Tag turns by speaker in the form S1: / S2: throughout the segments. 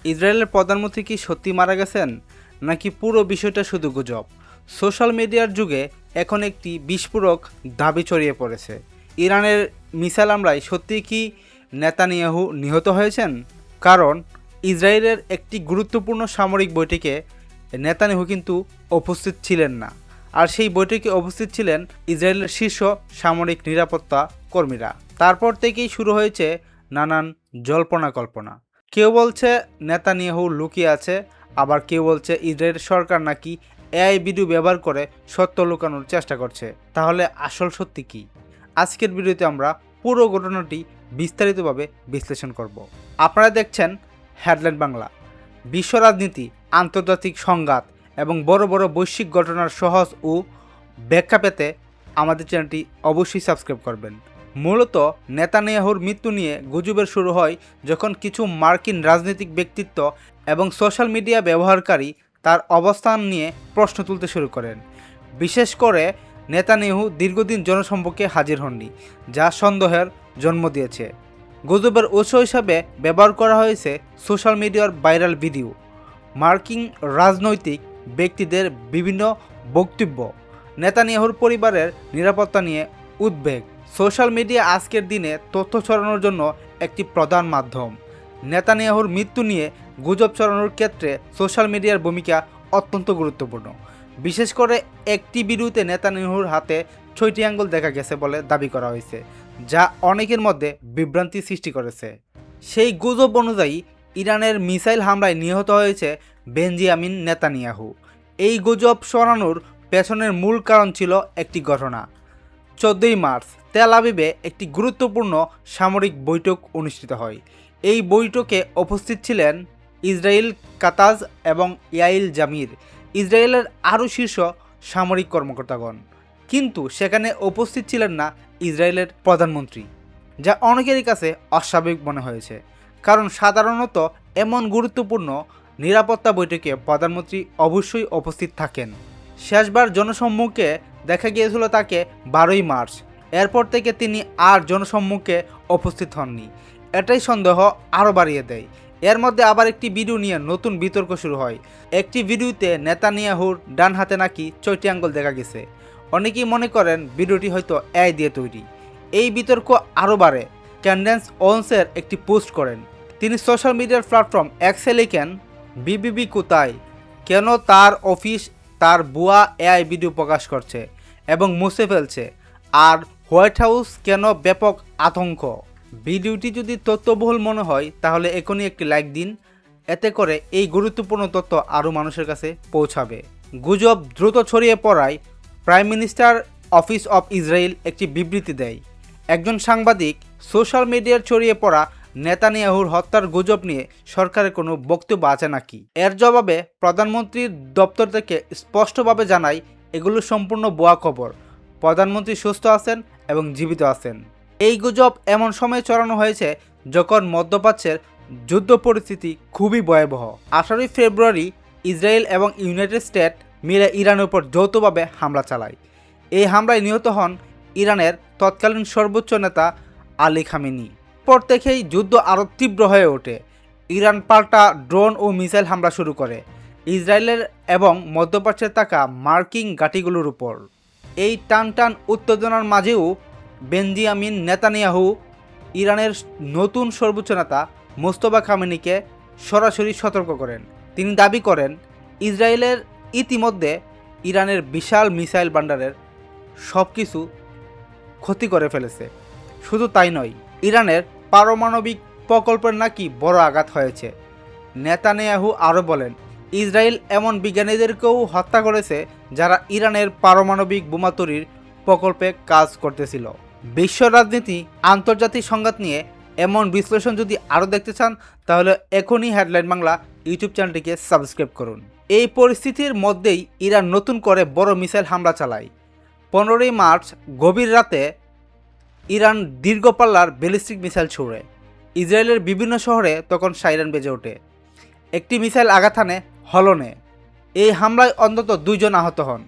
S1: ইসরায়েলের প্রধানমন্ত্রী কি সত্যি মারা গেছেন, নাকি পুরো বিষয়টা শুধু গুজব? সোশ্যাল মিডিয়ার যুগে এখন একটি বিস্ফোরক দাবি ছড়িয়ে পড়েছে। ইরানের মিসাইল হামলায় সত্যি কি নেতানিয়াহু নিহত হয়েছেন? কারণ ইসরায়েলের একটি গুরুত্বপূর্ণ সামরিক বৈঠকে নেতানিয়াহু কিন্তু উপস্থিত ছিলেন না। আর সেই বৈঠকে উপস্থিত ছিলেন ইসরায়েলের শীর্ষ সামরিক নিরাপত্তা কর্মীরা। তারপর থেকেই শুরু হয়েছে নানান জল্পনা কল্পনা। কেউ বলছে নেতানিয়াহু লুকিয়ে আছে, আবার কেউ বলছে ইসরায়েল সরকার নাকি এআই ভিডিও ব্যবহার করে সত্য লুকানোর চেষ্টা করছে। তাহলে আসল সত্যি কি? আজকের ভিডিওতে আমরা পুরো ঘটনাটি বিস্তারিতভাবে বিশ্লেষণ করব। আপনারা দেখছেন হেডলাইন বাংলা। বিশ্ব রাজনীতি, আন্তর্জাতিক সংঘাত এবং বড় বড় বৈশ্বিক ঘটনার সহজ ও ব্যাখ্যা পেতে আমাদের চ্যানেলটি অবশ্যই সাবস্ক্রাইব করবেন। মূলত নেতানিয়াহুর মৃত্যু নিয়ে গুজবের শুরু হয় যখন কিছু মার্কিন রাজনৈতিক ব্যক্তিত্ব এবং সোশ্যাল মিডিয়া ব্যবহারকারী তার অবস্থান নিয়ে প্রশ্ন তুলতে শুরু করেন। বিশেষ করে নেতানিয়াহু দীর্ঘদিন জনসম্মুখে হাজির হননি, যা সন্দেহের জন্ম দিয়েছে। গুজবের উৎস হিসাবে ব্যবহার করা হয়েছে সোশ্যাল মিডিয়ার ভাইরাল ভিডিও, মার্কিন রাজনৈতিক ব্যক্তিদের বিভিন্ন বক্তব্য, নেতানিয়াহুর পরিবারের নিরাপত্তা নিয়ে উদ্বেগ। সোশ্যাল মিডিয়া আজকের দিনে তথ্য ছড়ানোর জন্য একটি প্রধান মাধ্যম। নেতানিয়াহুর মৃত্যু নিয়ে গুজব ছড়ানোর ক্ষেত্রে সোশ্যাল মিডিয়ার ভূমিকা অত্যন্ত গুরুত্বপূর্ণ। বিশেষ করে একটি ভিডিওতে নেতানিয়াহুর হাতে 6টি আঙ্গুল দেখা গেছে বলে দাবি করা হয়েছে, যা অনেকের মধ্যে বিভ্রান্তি সৃষ্টি করেছে। সেই গুজব অনুযায়ী ইরানের মিসাইল হামলায় নিহত হয়েছে বেঞ্জামিন নেতানিয়াহু। এই গুজব ছড়ানোর পেছনের মূল কারণ ছিল একটি ঘটনা। 14ই মার্চ তেল আবিবে একটি গুরুত্বপূর্ণ সামরিক বৈঠক অনুষ্ঠিত হয়। এই বৈঠকে উপস্থিত ছিলেন ইসরায়েল কাতাজ এবং ইয়াইল জামির, ইসরায়েলের আরও শীর্ষ সামরিক কর্মকর্তাগণ। কিন্তু সেখানে উপস্থিত ছিলেন না ইসরায়েলের প্রধানমন্ত্রী, যা অনেকেরই কাছে অস্বাভাবিক মনে হয়েছে। কারণ সাধারণত এমন গুরুত্বপূর্ণ নিরাপত্তা বৈঠকে প্রধানমন্ত্রী অবশ্যই উপস্থিত থাকেন। শেষবার জনসম্মুখে দেখা গিয়েছিল তাকে 12ই মার্চ। এরপর থেকে তিনি আর জনসম্মুখে উপস্থিত হননি। এটাই সন্দেহ আরও বাড়িয়ে দেয়। এর মধ্যে আবার একটি ভিডিও নিয়ে নতুন বিতর্ক শুরু হয়। একটি ভিডিওতে নেতানিয়াহুর ডান হাতে নাকি 6টি আঙ্গুল দেখা গেছে। অনেকেই মনে করেন ভিডিওটি হয়তো এআই দিয়ে তৈরি। এই বিতর্ক আরও বাড়ে। ক্যান্ডেন্স ওন্সের একটি পোস্ট করেন। তিনি সোশ্যাল মিডিয়ার প্ল্যাটফর্ম এক্সে লেখেন, বিবিবি কোথায়, কেন তার অফিস তার ভুয়া এআই ভিডিও প্রকাশ করছে এবং মুছে ফেলছে, আর হোয়াইট হাউস কেন ব্যাপক আতঙ্ক। ভিডিওটি যদি তথ্যবহুল মনে হয় তাহলে এখনই একটি লাইক দিন। এতে করে এই গুরুত্বপূর্ণ তথ্য আরও মানুষের কাছে পৌঁছাবে। গুজব দ্রুত ছড়িয়ে পড়ায় prime minister office of Israel একটি বিবৃতি দেয়। একজন সাংবাদিক, সোশ্যাল মিডিয়ার ছড়িয়ে পড়া নেতানিয়াহুর হত্যার গুজব নিয়ে সরকারের কোনো বক্তব্য আছে নাকি? এর জবাবে প্রধানমন্ত্রীর দপ্তর থেকে স্পষ্টভাবে জানায় এগুলো সম্পূর্ণ ভুয়া খবর। প্রধানমন্ত্রী সুস্থ আছেন এবং জীবিত আছেন। এই গুজব এমন সময় ছড়ানো হয়েছে যখন মধ্যপ্রাচ্যের যুদ্ধ পরিস্থিতি খুবই ভয়াবহ। 18ই ফেব্রুয়ারি ইসরায়েল এবং ইউনাইটেড স্টেট মিলে ইরানের উপর যৌথভাবে হামলা চালায়। এই হামলায় নিহত হন ইরানের তৎকালীন সর্বোচ্চ নেতা আলী খামেনি। পর থেকেই যুদ্ধ আরও তীব্র হয়ে ওঠে। ইরান পাল্টা ড্রোন ও মিসাইল হামলা শুরু করে ইসরায়েলের এবং মধ্যপ্রাচ্যে থাকা মার্কিন ঘাঁটিগুলোর উপর। এই টানটান উত্তেজনার মাঝেও বেঞ্জামিন নেতানিয়াহু ইরানের নতুন সর্বোচ্চ নেতা মোস্তফা খামেনিকে সরাসরি সতর্ক করেন। তিনি দাবি করেন ইসরায়েলের ইতিমধ্যে ইরানের বিশাল মিসাইল ভান্ডারের সব কিছু ক্ষতি করে ফেলেছে। শুধু তাই নয়, ইরানের পারমাণবিক প্রকল্পের নাকি বড় আঘাত হয়েছে। নেতানিয়াহু আরও বলেন, ইসরায়েল এমন বিজ্ঞানীদেরকেও হত্যা করেছে যারা ইরানের পারমাণবিক বোমা তৈরির প্রকল্পে কাজ করতেছিল। বিশ্ব রাজনীতি, আন্তর্জাতিক সংঘাত নিয়ে এমন বিশ্লেষণ যদি আরও দেখতে চান তাহলে এখনই হেডলাইন বাংলা ইউটিউব চ্যানেলটিকে সাবস্ক্রাইব করুন। এই পরিস্থিতির মধ্যেই ইরান নতুন করে বড় মিসাইল হামলা চালায়। 15ই মার্চ গভীর রাতে ইরান দীর্ঘপাল্লার ব্যালিস্টিক মিসাইল ছুড়ে। ইসরায়েলের বিভিন্ন শহরে তখন সাইরেন বেজে ওঠে। একটি মিসাইল আঘাত হানে হলনে। এই হামলায় অন্তত 2 জন আহত হন।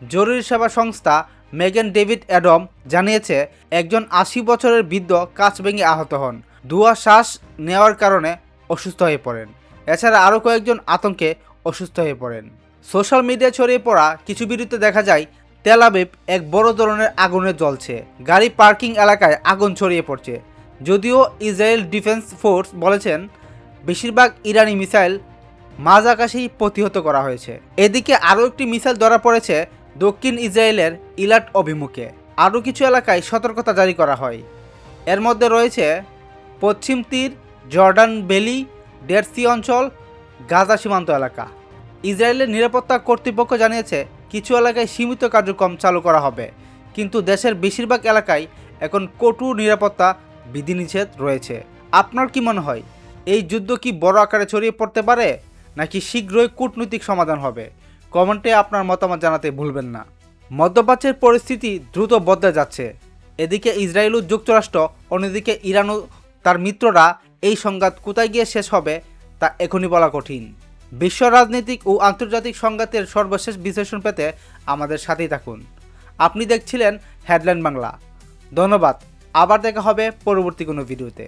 S1: জরুরি সেবা সংস্থা মেগান ডেভিড অ্যাডম জানিয়েছে একজন 80 বছরের বৃদ্ধ কাঁচ ভেঙে আহত হন। ধোঁয়া শ্বাস নেওয়ার কারণে অসুস্থ হয়ে পড়েন। এছাড়া আরও কয়েকজন আতঙ্কে অসুস্থ হয়ে পড়েন। সোশ্যাল মিডিয়ায় ছড়িয়ে পড়া কিছু ভিডিওতে দেখা যায় তেল আবিব এক বড় ধরনের আগুনে জ্বলছে, গাড়ি পার্কিং এলাকায় আগুন ছড়িয়ে পড়ছে। যদিও ইসরায়েল ডিফেন্স ফোর্স বলেছেন বেশিরভাগ ইরানি মিসাইল মাঝ আকাশেই প্রতিহত করা হয়েছে। এদিকে আরও একটি মিসাইল ধরা পড়েছে দক্ষিণ ইসরায়েলের ইলাট অভিমুখে। আরও কিছু এলাকায় সতর্কতা জারি করা হয়। এর মধ্যে রয়েছে পশ্চিম তীর, জর্ডান ভ্যালি, ডেড সি অঞ্চল, গাজা সীমান্ত এলাকা। ইসরায়েলের নিরাপত্তা কর্তৃপক্ষ জানিয়েছে কিছু এলাকায় সীমিত কার্যক্রম চালু করা হবে, কিন্তু দেশের বেশিরভাগ এলাকায় এখন কঠোর নিরাপত্তা বিধিনিষেধ রয়েছে। আপনার কি মনে হয় এই যুদ্ধ কি বড় আকারে ছড়িয়ে পড়তে পারে, নাকি শীঘ্রই কূটনৈতিক সমাধান হবে? কমেন্টে আপনার মতামত জানাতে ভুলবেন না। মধ্যপ্রাচ্যের পরিস্থিতি দ্রুত বদলে যাচ্ছে। এদিকে ইসরায়েল ও যুক্তরাষ্ট্র, অন্যদিকে ইরান ও তার মিত্ররা। এই সংঘাত কোথায় গিয়ে শেষ হবে তা এখনই বলা কঠিন। বিশ্ব রাজনৈতিক ও আন্তর্জাতিক সংঘাতের সর্বশেষ বিশ্লেষণ পেতে আমাদের সাথেই থাকুন। আপনি দেখছিলেন হেডলাইন বাংলা। ধন্যবাদ। আবার দেখা হবে পরবর্তী কোনো ভিডিওতে।